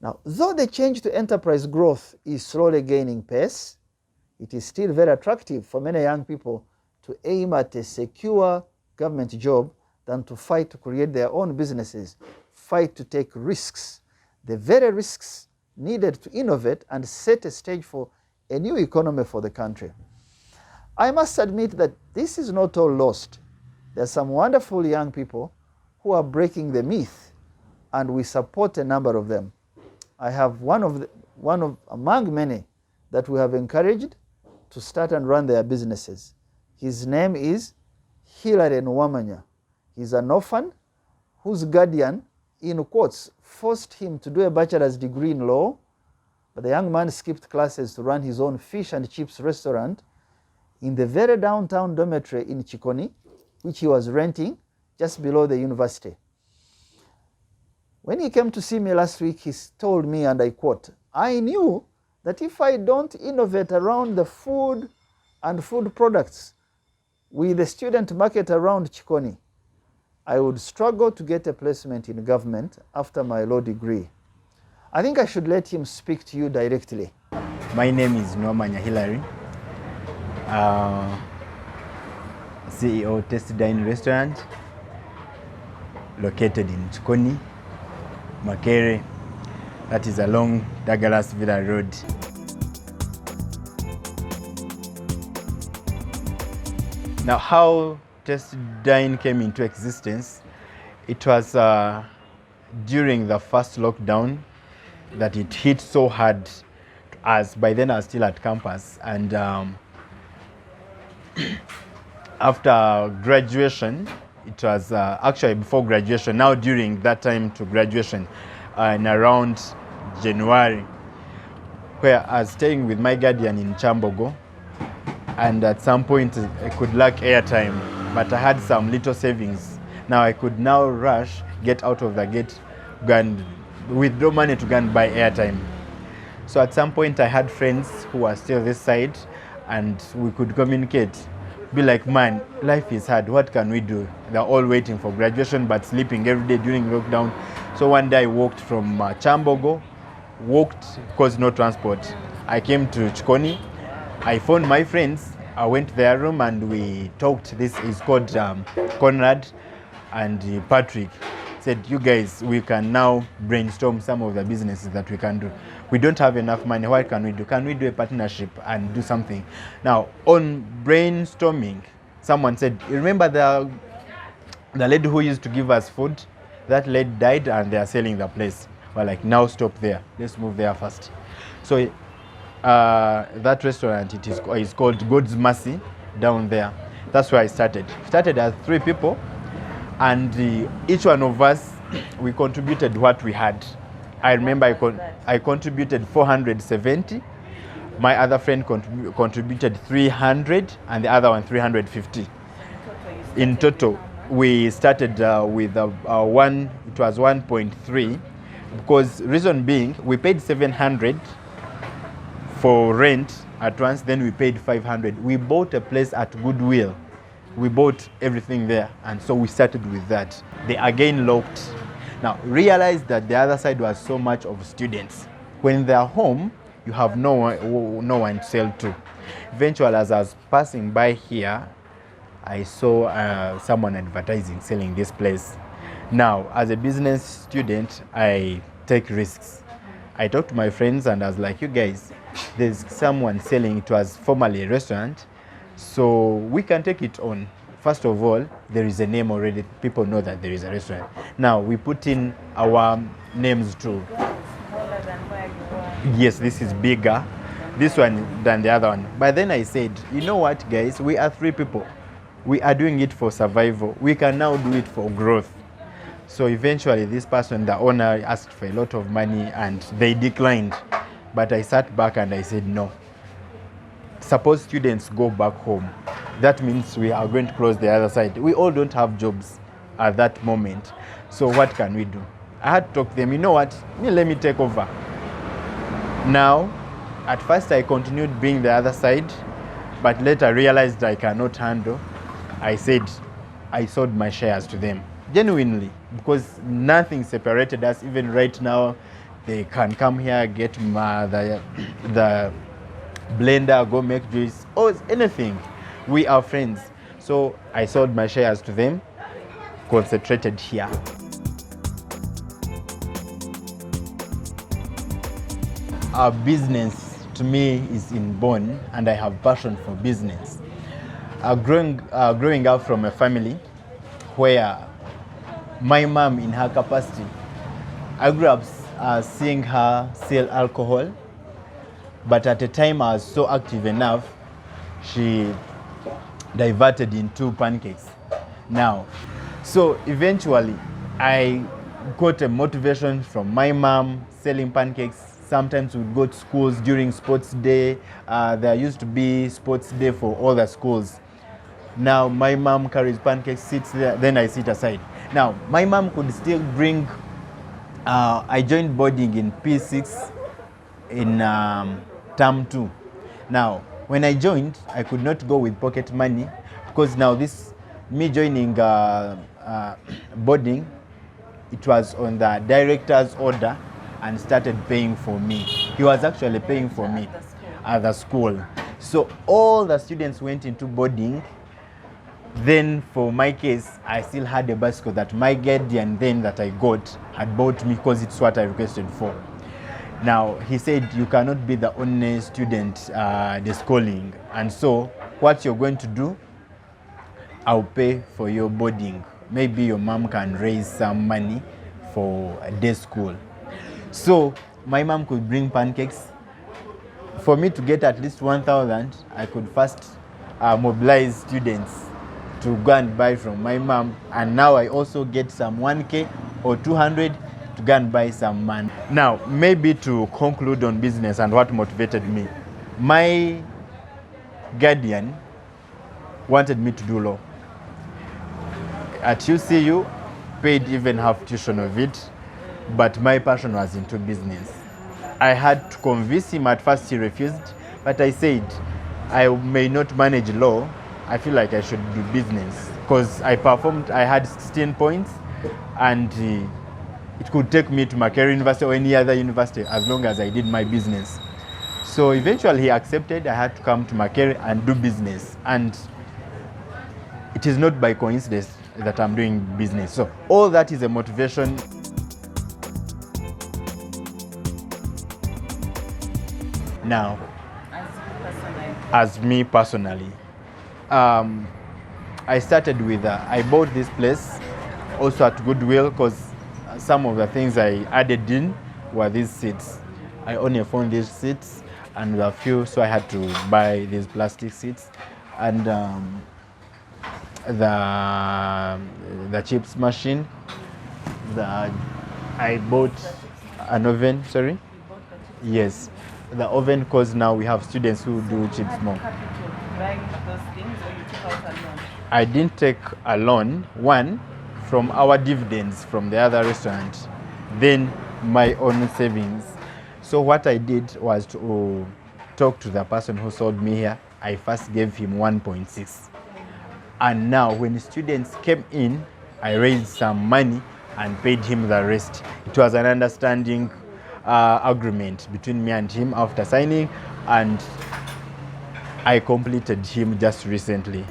Now, though the change to enterprise growth is slowly gaining pace, it is still very attractive for many young people to aim at a secure government job than to fight to create their own businesses, fight to take risks, the very risks needed to innovate and set a stage for a new economy for the country. I must admit that this is not all lost. There are some wonderful young people who are breaking the myth, and we support a number of them. I have one of among many that we have encouraged to start and run their businesses. His name is Hilary Nwamanya. He's an orphan whose guardian, in quotes, forced him to do a bachelor's degree in law, but the young man skipped classes to run his own fish and chips restaurant in the very downtown dormitory in Chikoni, which he was renting just below the university. When he came to see me last week, he told me, and I quote, "I knew that if I don't innovate around the food and food products with the student market around Chikoni, I would struggle to get a placement in government after my law degree." I think I should let him speak to you directly. My name is Nwamanya Hilary, CEO Tasty Dine Restaurant, located in Chikoni, Makere, that is along Douglas Villa Road. Now, how Tasty Dine came into existence, it was during the first lockdown that it hit so hard to us. By then I was still at campus, and after graduation, it was actually before graduation, now during that time to graduation, in around January, where I was staying with my guardian in Chambogo, and at some point I could lack airtime, but I had some little savings. Now I could now rush, get out of the gate, go and withdraw money to go and buy airtime. So at some point I had friends who were still this side, and we could communicate, be like, man, life is hard, what can we do? They're all waiting for graduation but sleeping every day during lockdown. So one day I walked from Chambogo, because no transport. I came to Chikoni, I phoned my friends, I went to their room and we talked. This is called Conrad and Patrick. Said, you guys, we can now brainstorm some of the businesses that we can do. We don't have enough money, what can we do? Can we do a partnership and do something? Now, on brainstorming, someone said, you remember the lady who used to give us food? That lady died and they are selling the place. We're like, now stop there, let's move there first. So that restaurant, it is called God's Mercy down there. That's where I started. Started as 3 people, and each one of us, we contributed what we had. I remember I contributed 470. My other friend contributed 300, and the other one 350. In total, we started with it was 1.3, because reason being, we paid 700 for rent at once, then we paid 500. We bought a place at Goodwill. We bought everything there, and so we started with that. They again locked. Now, realize that the other side was so much of students. When they're home, you have no one to sell to. Eventually, as I was passing by here, I saw someone advertising, selling this place. Now, as a business student, I take risks. I talked to my friends and I was like, you guys, there's someone selling. It was formerly a restaurant, so we can take it on. First of all, there is a name already. People know that there is a restaurant. Now, we put in our names too. Smaller than where you were. Yes, this is bigger, this one than the other one. But then I said, you know what, guys, we are 3 people. We are doing it for survival. We can now do it for growth. So eventually this person, the owner, asked for a lot of money and they declined. But I sat back and I said, no. Suppose students go back home. That means we are going to close the other side. We all don't have jobs at that moment. So what can we do? I had to talk to them, you know what, let me take over. Now, at first I continued being the other side, but later realized I cannot handle. I said, I sold my shares to them. Genuinely, because nothing separated us. Even right now, They can come here, get the blender, go make juice, or anything. We are friends. So I sold my shares to them, concentrated here. Our business to me is inborn, and I have passion for business. Growing up from a family where my mom, in her capacity, I grew up seeing her sell alcohol, but at the time I was so active enough, she diverted into pancakes. Now, so eventually I got a motivation from my mom selling pancakes. Sometimes we'd go to schools during sports day. There used to be sports day for all the schools. Now my mom carries pancakes, sits there, then I sit aside. Now my mom could still bring, I joined boarding in P6 in term 2. Now when I joined, I could not go with pocket money because now me joining boarding, it was on the director's order and started paying for me. He was actually paying for me at the school. So all the students went into boarding. Then for my case, I still had a bicycle that my guardian then that I got had bought me because it's what I requested for. Now he said you cannot be the only student the schooling, and so what you're going to do, I'll pay for your boarding. Maybe your mom can raise some money for a day school. So my mom could bring pancakes. For me to get at least 1,000, I could first mobilize students to go and buy from my mom, and now I also get some 1K or 200 to go and buy some man. Now, maybe to conclude on business and what motivated me, my guardian wanted me to do law. At UCU, paid even half tuition of it, but my passion was into business. I had to convince him. At first he refused, but I said, I may not manage law, I feel like I should do business because I had 16 points, and it could take me to Makerere University or any other university as long as I did my business. So eventually he accepted. I had to come to Makerere and do business, and it is not by coincidence that I'm doing business. So all that is a motivation. Now, as me personally, I started with, I bought this place also at Goodwill because some of the things I added in were these seats. I only found these seats and a few, so I had to buy these plastic seats. And the chips machine, I bought an oven, sorry? Yes, the oven, because now we have students who do chips more. Buying those things, or you took out a loan? I didn't take a loan, one from our dividends from the other restaurant, then my own savings. So what I did was to talk to the person who sold me here. I first gave him 1.6. And now when students came in, I raised some money and paid him the rest. It was an understanding agreement between me and him after signing, and I completed him just recently.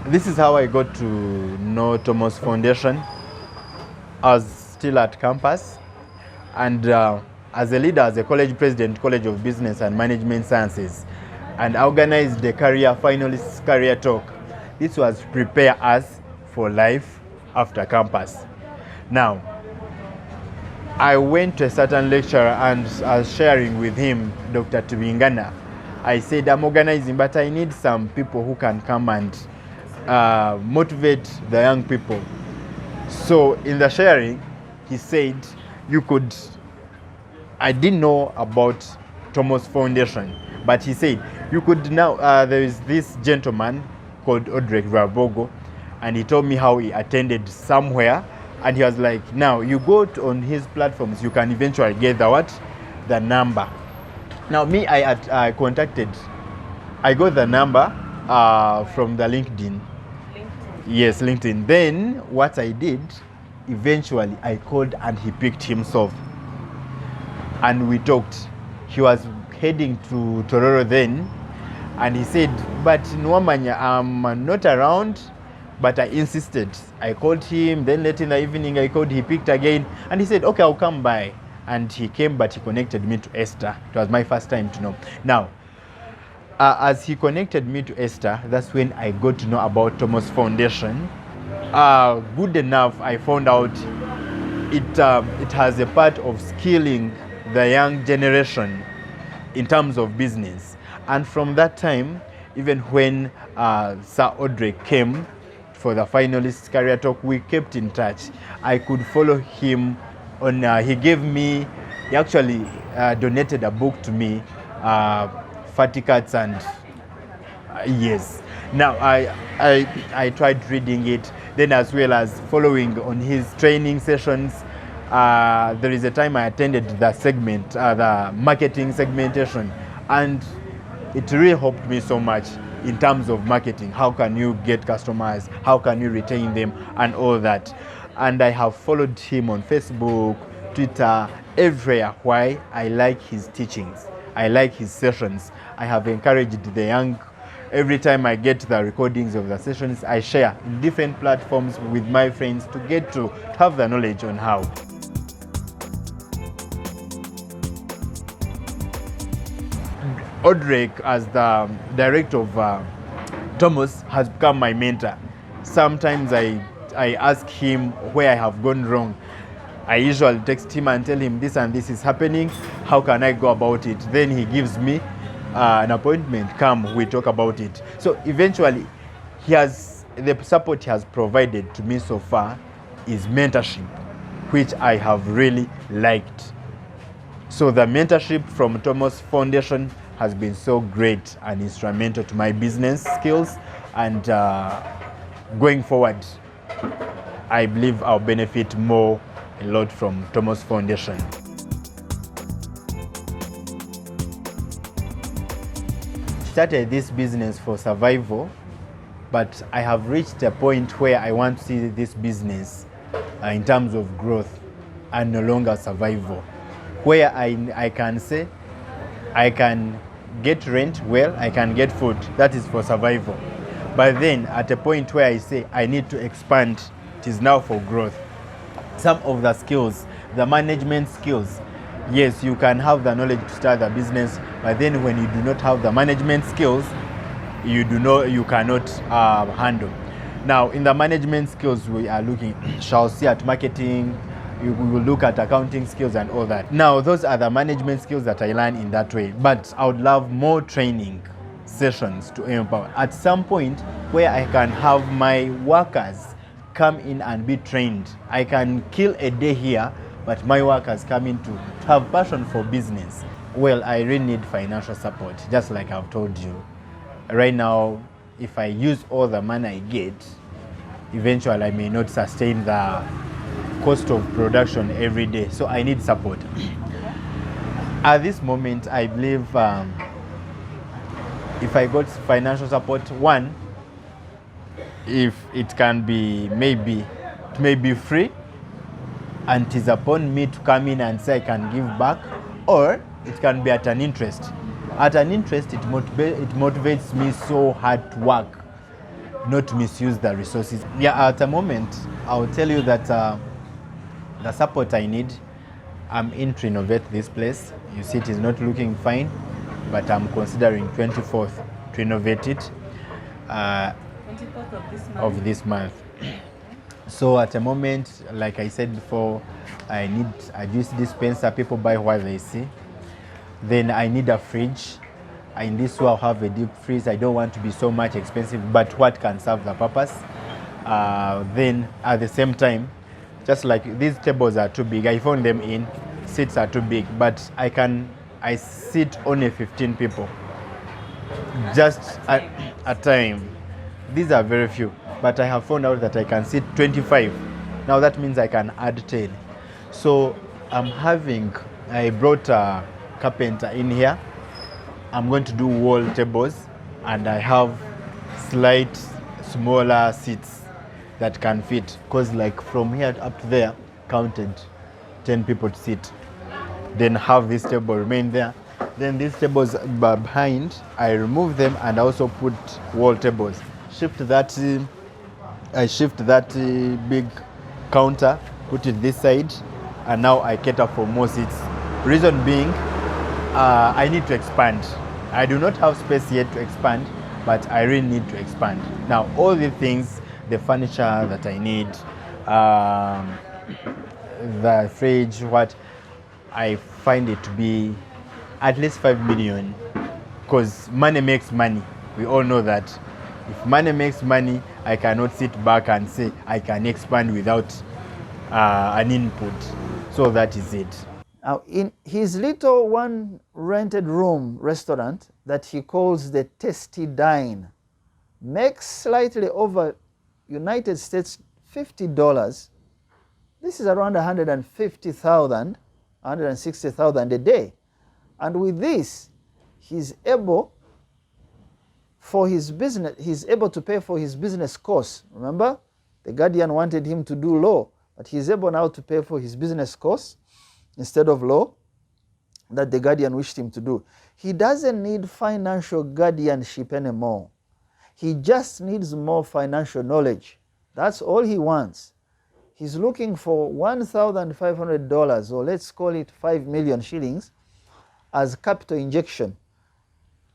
This is how I got to know Thomas Foundation. I was still at campus, and as a leader, as a college president, College of Business and Management Sciences, and I organized the career finalists career talk. This was to prepare us for life after campus. Now, I went to a certain lecturer and I was sharing with him, Dr. Tubingana. I said, I'm organizing, but I need some people who can come and motivate the young people. So in the sharing, he said, I didn't know about Thomas Foundation, but he said, you could now, there is this gentleman called Audrey Rabogo, and he told me how he attended somewhere, and he was like, now you go on his platforms, you can eventually get the number. Now me, I got the number from the LinkedIn. Yes, LinkedIn. Then what I did, eventually I called and he picked himself and we talked. He was heading to Tororo then, and he said, but Nwamanya, I'm not around, but I insisted. I called him, then late in the evening I called, he picked again, and he said, okay, I'll come by. And he came, but he connected me to Esther. It was my first time to know. Now, as he connected me to Esther, that's when I got to know about Thomas Foundation. Good enough, I found out it has a part of skilling the young generation in terms of business. And from that time, even when Sir Audrey came for the finalist career talk, we kept in touch. I could follow him on, he actually donated a book to me, Fatty Cats and yes. Now I tried reading it, then as well as following on his training sessions. There is a time I attended the segment, the marketing segmentation, and it really helped me so much in terms of marketing. How can you get customers? How can you retain them? And all that. And I have followed him on Facebook, Twitter, everywhere. Why? I like his teachings. I like his sessions. I have encouraged the young. Every time I get the recordings of the sessions, I share in different platforms with my friends to get to have the knowledge on how. Audrey, as the director of Thomas, has become my mentor. Sometimes I ask him where I have gone wrong. I usually text him and tell him this and this is happening. How can I go about it? Then he gives me an appointment. Come, we talk about it. So eventually, the support he has provided to me so far is mentorship, which I have really liked. So the mentorship from Thomas Foundation has been so great and instrumental to my business skills, and going forward, I believe I'll benefit a lot from Thomas Foundation. Started this business for survival, but I have reached a point where I want to see this business in terms of growth and no longer survival, where I can say I can get rent, well, I can get food. That is for survival. But then at a point where I say I need to expand, it is now for growth. Some of the skills, the management skills, yes, you can have the knowledge to start the business, but then when you do not have the management skills, you cannot handle. Now, in the management skills, we are looking, shall see at marketing, we will look at accounting skills and all that. Now, those are the management skills that I learn in that way, but I would love more training sessions to empower. At some point where I can have my workers come in and be trained. I can kill a day here, but my workers come in to have passion for business. Well, I really need financial support, just like I've told you. Right now, if I use all the money I get, eventually I may not sustain the cost of production every day. So I need support. At this moment, I believe if I got financial support, one, if it can be it may be free, and it is upon me to come in and say I can give back, or it can be at an interest. At an interest, it motivates me so hard to work, not to misuse the resources. Yeah, at the moment, I'll tell you that the support I need, I'm in to renovate this place. You see, it is not looking fine, but I'm considering 24th to renovate it. 24th of this month. So at the moment, like I said before, I need a juice dispenser. People buy what they see. Then I need a fridge. In this way, I'll have a deep freeze. I don't want to be so much expensive, but what can serve the purpose. Then at the same time, just like these tables are too big, I found them in, seats are too big, but I sit only 15 people, just at a time. These are very few, but I have found out that I can sit 25. Now that means I can add 10. So I brought a carpenter in here. I'm going to do wall tables, and I have slight smaller seats that can fit, because like from here up to there counted 10 people to sit, then have this table remain there, then these tables behind I remove them and also put wall tables, I shift that big counter, put it this side, and now I cater for more seats. Reason being, I need to expand. I do not have space yet to expand, but I really need to expand. Now, all the things, the furniture that I need, the fridge, what, I find it to be at least 5 million, because money makes money. We all know that. If money makes money, I cannot sit back and say I can expand without an input. So that is it. Now, in his little one rented room restaurant that he calls the Tasty Dine, makes slightly over United States $50. This is around 150,000, 160,000 a day. And with this, he's able to pay for his business course. Remember, the Guardian wanted him to do law, but he's able now to pay for his business course instead of law that the Guardian wished him to do. He doesn't need financial guardianship anymore. He just needs more financial knowledge. That's all he wants. He's looking for $1,500, or let's call it 5 million shillings, as capital injection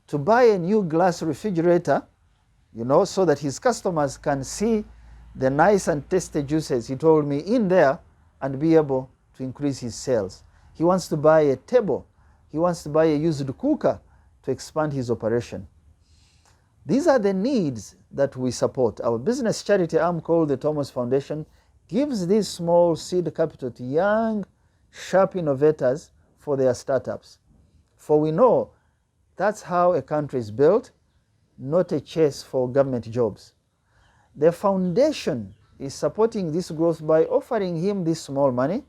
to buy a new glass refrigerator, so that his customers can see the nice and tasty juices, he told me, in there, and be able to increase his sales. He wants to buy a table. He wants to buy a used cooker to expand his operation. These are the needs that we support. Our business charity arm, called the Thomas Foundation, gives this small seed capital to young, sharp innovators for their startups. For we know that's how a country is built, not a chase for government jobs. The foundation is supporting this growth by offering him this small money.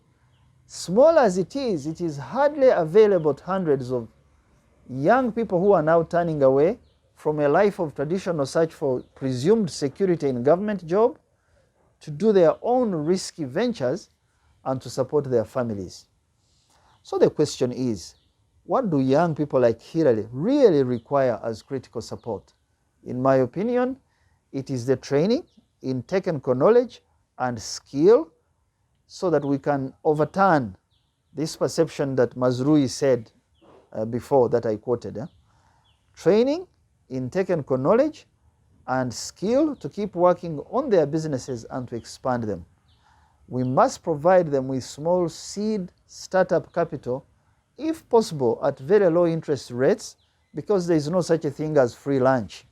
Small as it is hardly available to hundreds of young people who are now turning away from a life of traditional search for presumed security in government job to do their own risky ventures and to support their families. So the question is, what do young people like Hirale really require as critical support? In my opinion, it is the training in technical knowledge and skill so that we can overturn this perception that Mazrui said before that I quoted. Training in technical knowledge and skill to keep working on their businesses and to expand them. We must provide them with small seed startup capital, if possible at very low interest rates, because there is no such a thing as free lunch.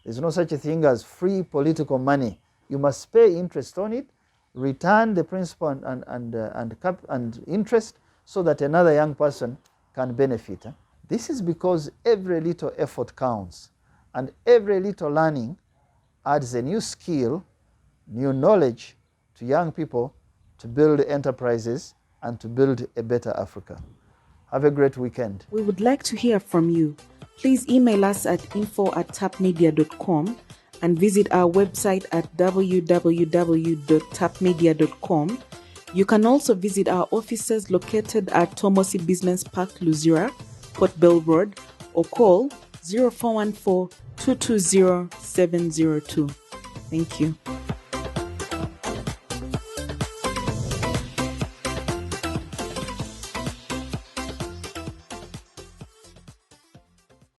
There is no such a thing as free political money. You must pay interest on it, return the principal and interest so that another young person can benefit. This is because every little effort counts, and every little learning adds a new skill, new knowledge to young people to build enterprises and to build a better Africa. Have a great weekend. We would like to hear from you. Please email us at info@tapmedia.com and visit our website at www.tapmedia.com. You can also visit our offices located at Tomosi Business Park, Luzira, Port Bell Road, or call 0414 220 702. Thank you.